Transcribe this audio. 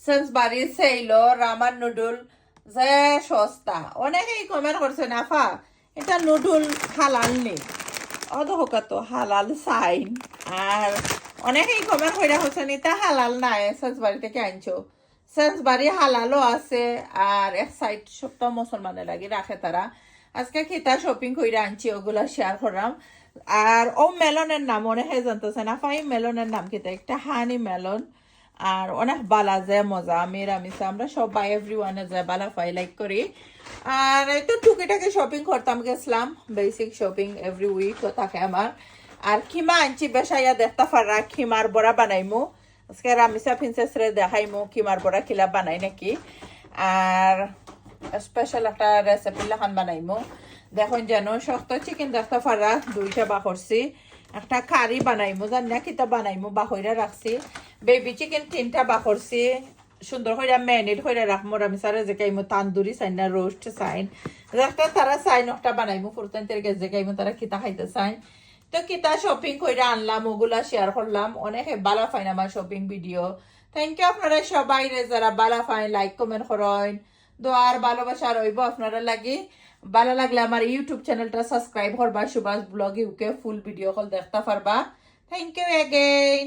সেন্সবাড়ি সেইলো রামার noodle যে সস্তা অনেকেই কমেন্ট করছে নাফা এটা নুডল হালাল নেই অধকত হালাল সাইন আর অনেকেই কমেন্ট কইরা হচ্ছে এটা হালাল নাই সেন্সবাড়ি থেকে আনছো সেন্সবাড়ি হালালও আছে আর এক সাইড সপ্তাহ মুসলমানের লাগি রাখে তারা আজকে খিতা শপিং কইরা আনছি ওগুলা শেয়ার করলাম আর ও মেলনের নাম অনেকে জানতেছে না ফাই মেলনের নাম কিতা একটা হানি মেলন আর অনেক বালা যায় মজা মিরামিসা আমরা সবাই এভরিওয়ানে যায় বালা পাই লাইক করি আর একটু টুকিটাকি শপিং করতাম গেছিলাম বেসিক শপিং এভরি উইক তো থাকে আমার আর খিমা আনছি বেসাইয়া দেখতে পারা খিমার বড়া বানাইমু আজকে রামিসা প্রিন্সেস রে দেখাইমু খিমার বড়া খিলা বানাই নাকি আর স্পেশাল একটা রেসিপি লাখান বানাইমু দেখুন যেন শক্ত চিকেন দেখতে পারা দুইটা বা করছি একটা কারি বানাইমু জানি না কিতা বানাইমু বাহইরা রাখছি বেবি চিকেন 3টা বা করছি সুন্দর করে ম্যারিনেট করে রাখমু আমি সারা জায়গাইমু তান্দুরি চাই না রোস্ট চাইন একটা তারা চাইন একটা বানাইমু ফুরতান তেরকে জায়গাইমু তারা কিতা খাইতে চাই তো কিতা শপিং করে আনলাম ওগুলা শেয়ার করলাম অনেকে বালা ফাইন আমার শপিং ভিডিও থ্যাংক ইউ আপনারা সবাই যারা বালা ফাইন লাইক কমেন্ট করেন দোয়ার ভালোবাসা রইব আপনারা লাগি ভালো লাগলে আমার ইউটিউব চ্যানেলটা সাবস্ক্রাইব করবা Subhash blog UK full video call দেখতে পারবা থ্যাংক ইউ এগেইন